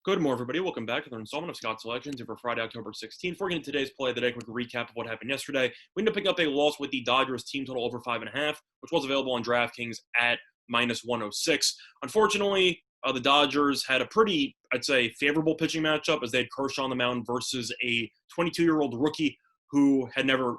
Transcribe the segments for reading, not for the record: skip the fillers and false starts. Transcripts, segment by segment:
Good morning, everybody. Welcome back to another installment of Scott's Legends here for Friday, October 16th. We're getting today's play of the day. Quick recap of what happened yesterday. We ended up picking up a loss with the Dodgers team total over 5.5, which was available on DraftKings at minus 106. Unfortunately, the Dodgers had a pretty, I'd say, favorable pitching matchup as they had Kershaw on the mound versus a 22-year-old rookie who had never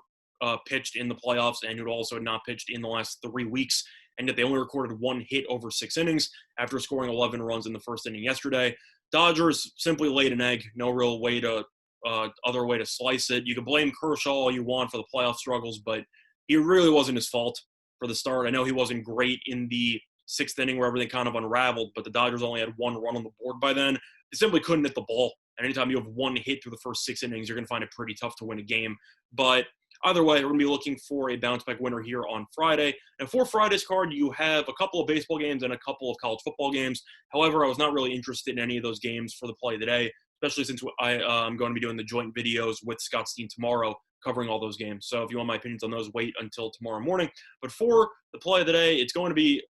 pitched in the playoffs and who also had not pitched in the last 3 weeks. And yet they only recorded one hit over 6 innings after scoring 11 runs in the first inning yesterday. Dodgers simply laid an egg. No real way to other way to slice it. You can blame Kershaw all you want for the playoff struggles, but it really wasn't his fault for the start. I know he wasn't great in the 6th inning where everything kind of unraveled, but the Dodgers only had one run on the board by then. They simply couldn't hit the ball. And anytime you have one hit through the first 6 innings, you're going to find it pretty tough to win a game. But either way, we're going to be looking for a bounce-back winner here on Friday. And for Friday's card, you have a couple of baseball games and a couple of college football games. However, I was not really interested in any of those games for the play today, especially since I'm going to be doing the joint videos with Scott Steen tomorrow covering all those games. So if you want my opinions on those, wait until tomorrow morning. But for the play of the day, it's going to be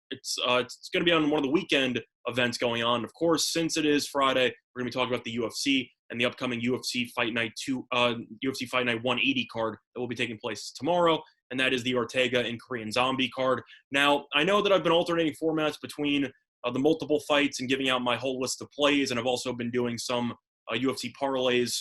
on one of the weekend events going on. Of course, since it is Friday, we're going to be talking about the UFC and the upcoming UFC Fight Night 180 card that will be taking place tomorrow, and that is the Ortega and Korean Zombie card. Now, I know that I've been alternating formats between the multiple fights and giving out my whole list of plays, and I've also been doing some UFC parlays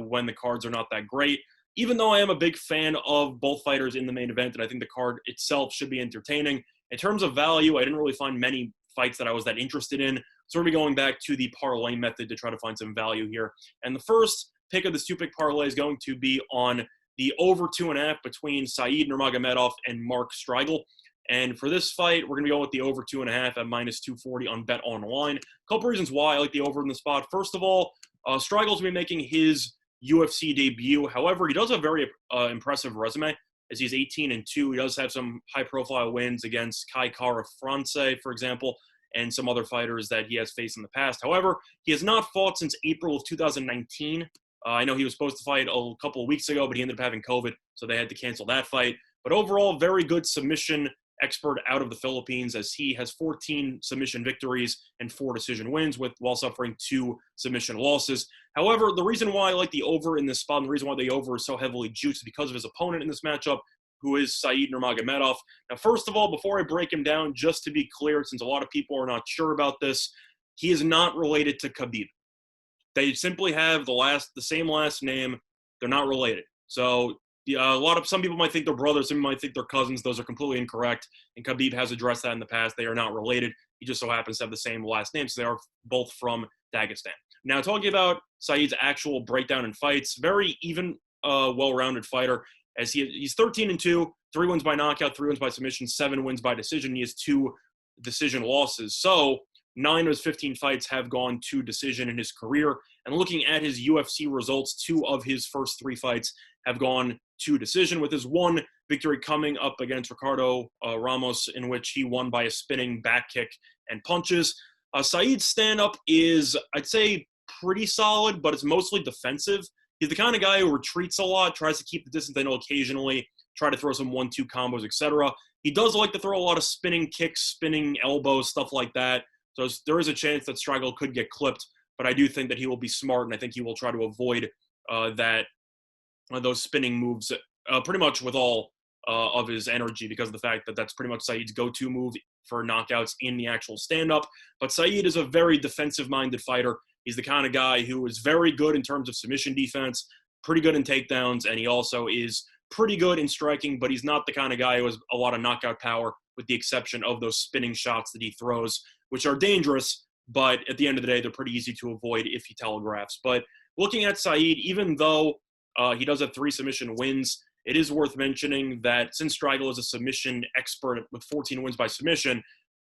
when the cards are not that great. Even though I am a big fan of both fighters in the main event, and I think the card itself should be entertaining, in terms of value, I didn't really find many fights that I was that interested in. So we're going to be going back to the parlay method to try to find some value here. And the first pick of this two-pick parlay is going to be on the over 2.5 between Said Nurmagomedov and Mark Striegel. And for this fight, we're going to go with the over 2.5 at minus 240 on Bet Online. A couple reasons why I like the over in the spot. First of all, Striegel's going to be making his UFC debut. However, he does have a very impressive resume as he's 18-2. He does have some high-profile wins against Kai Kara France, for example, and some other fighters that he has faced in the past. However, he has not fought since April of 2019. I know he was supposed to fight a couple of weeks ago, but he ended up having COVID, so they had to cancel that fight. But overall, very good submission expert out of the Philippines, as he has 14 submission victories and 4 decision wins while suffering 2 submission losses. However, the reason why I like the over in this spot and the reason why the over is so heavily juiced is because of his opponent in this matchup, who is Said Nurmagomedov. Now, first of all, before I break him down, just to be clear, since a lot of people are not sure about this, he is not related to Khabib. They simply have the same last name. They're not related. So some people might think they're brothers, some might think they're cousins. Those are completely incorrect. And Khabib has addressed that in the past. They are not related. He just so happens to have the same last name, so they are both from Dagestan. Now, talking about Said's actual breakdown in fights, very even, well-rounded fighter, as he's 13-2, 3 wins by knockout, 3 wins by submission, 7 wins by decision. He has 2 decision losses. So 9 of his 15 fights have gone to decision in his career. And looking at his UFC results, 2 of his first 3 fights have gone to decision, with his 1 victory coming up against Ricardo Ramos, in which he won by a spinning back kick and punches. Said's stand-up is, I'd say, pretty solid, but it's mostly defensive. He's the kind of guy who retreats a lot, tries to keep the distance. I know occasionally try to throw some 1-2 combos, etc. He does like to throw a lot of spinning kicks, spinning elbows, stuff like that. So there is a chance that Striegel could get clipped, but I do think that he will be smart, and I think he will try to avoid those spinning moves pretty much with all of his energy, because of the fact that that's pretty much Said's go-to move for knockouts in the actual stand-up. But Said is a very defensive-minded fighter. He's the kind of guy who is very good in terms of submission defense, pretty good in takedowns, and he also is pretty good in striking, but he's not the kind of guy who has a lot of knockout power, with the exception of those spinning shots that he throws, which are dangerous, but at the end of the day, they're pretty easy to avoid if he telegraphs. But looking at Said, even though he does have 3 submission wins, it is worth mentioning that since Striegel is a submission expert with 14 wins by submission,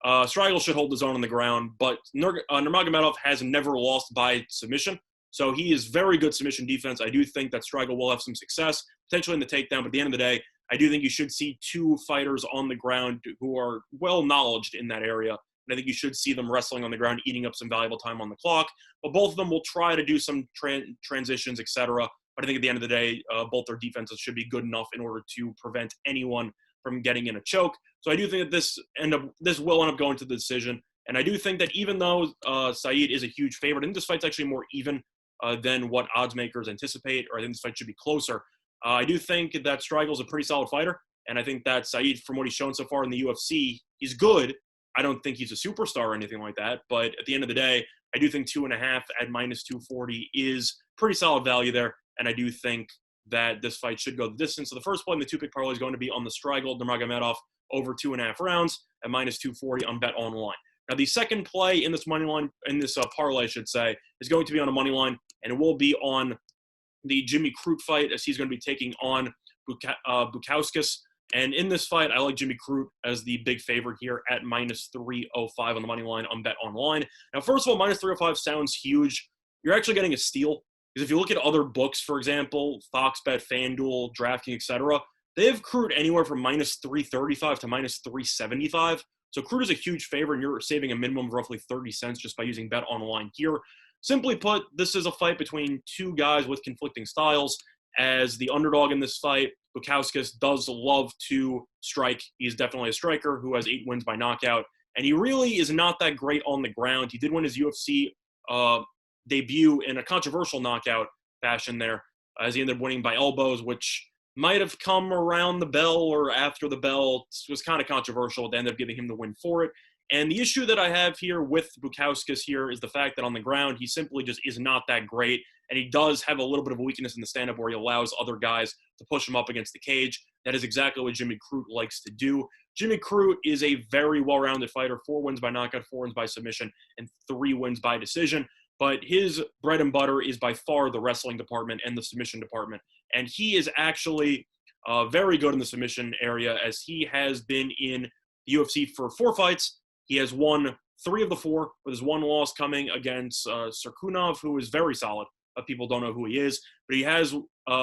Striegel should hold his own on the ground, but Nurmagomedov has never lost by submission, so he is very good submission defense. I do think that Striegel will have some success, potentially in the takedown, but at the end of the day, I do think you should see 2 fighters on the ground who are well-knowledged in that area, and I think you should see them wrestling on the ground, eating up some valuable time on the clock, but both of them will try to do some transitions, etc. But I think at the end of the day, both their defenses should be good enough in order to prevent anyone from getting in a choke. So I do think that this will end up going to the decision. And I do think that even though Saeed is a huge favorite, I think this fight's actually more even than what odds makers anticipate, or I think this fight should be closer. I do think that Strigel's a pretty solid fighter, and I think that Saeed, from what he's shown so far in the UFC, he's good. I don't think he's a superstar or anything like that, but at the end of the day, I do think 2.5 at minus 240 is pretty solid value there, and I do think that this fight should go the distance. So the first play in the two-pick parlay is going to be on the Strigel Nurmagomedov over 2.5 rounds at minus 240 on Bet Online. Now, the second play in this money line, in this parlay, I should say, is going to be on a money line, and it will be on the Jimmy Crute fight, as he's going to be taking on Bukauskas. And in this fight, I like Jimmy Crute as the big favorite here at minus 305 on the money line on Bet Online. Now, first of all, minus 305 sounds huge. You're actually getting a steal, because if you look at other books, for example, Fox Bet, FanDuel, DraftKings, etc., they have Crute anywhere from minus 335 to minus 375. So Crute is a huge favorite, and you're saving a minimum of roughly 30 cents just by using Bet Online here. Simply put, this is a fight between two guys with conflicting styles. As the underdog in this fight, Bukauskas does love to strike. He's definitely a striker who has 8 wins by knockout, and he really is not that great on the ground. He did win his UFC debut in a controversial knockout fashion there, as he ended up winning by elbows, which might have come around the bell or after the bell. It was kind of controversial. They ended up giving him the win for it. And the issue that I have here with Bukauskas here is the fact that on the ground, he simply just is not that great. And he does have a little bit of a weakness in the stand-up where he allows other guys to push him up against the cage. That is exactly what Jimmy Crute likes to do. Jimmy Crute is a very well-rounded fighter, 4 wins by knockout, 4 wins by submission, and 3 wins by decision. But his bread and butter is by far the wrestling department and the submission department. And he is actually very good in the submission area, as he has been in the UFC for 4 fights. He has won 3 of the 4, with his 1 loss coming against Serkunov, who is very solid. People don't know who he is, but he has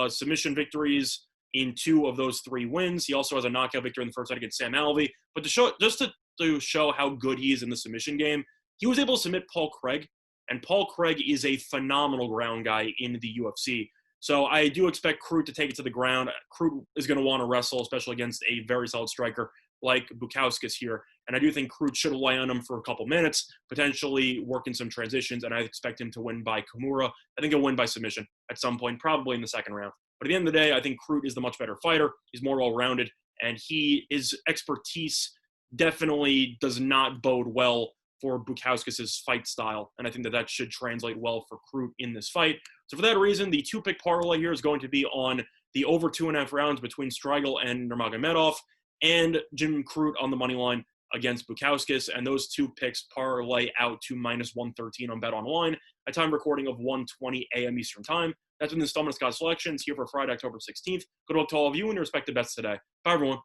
submission victories in 2 of those 3 wins. He also has a knockout victory in the first fight against Sam Alvey. But to show how good he is in the submission game, he was able to submit Paul Craig, and Paul Craig is a phenomenal ground guy in the UFC. So I do expect Crute to take it to the ground. Crute is going to want to wrestle, especially against a very solid striker like Bukauskas here. And I do think Crute should lay on him for a couple minutes, potentially work in some transitions, and I expect him to win by Kimura. I think he'll win by submission at some point, probably in the second round. But at the end of the day, I think Crute is the much better fighter. He's more well-rounded, and his expertise definitely does not bode well for Bukauskas' fight style, and I think that should translate well for Crute in this fight. So for that reason, the 2-pick parlay here is going to be on the over 2.5 rounds between Strigel and Nurmagomedov, and Jim Crute on the money line against Bukauskas, and those 2 picks parlay out to minus 113 on Bet Online at time recording of 1:20 a.m. Eastern Time. That's been the installment of Scott Selections here for Friday, October 16th. Good luck to all of you and your respective bets today. Bye, everyone.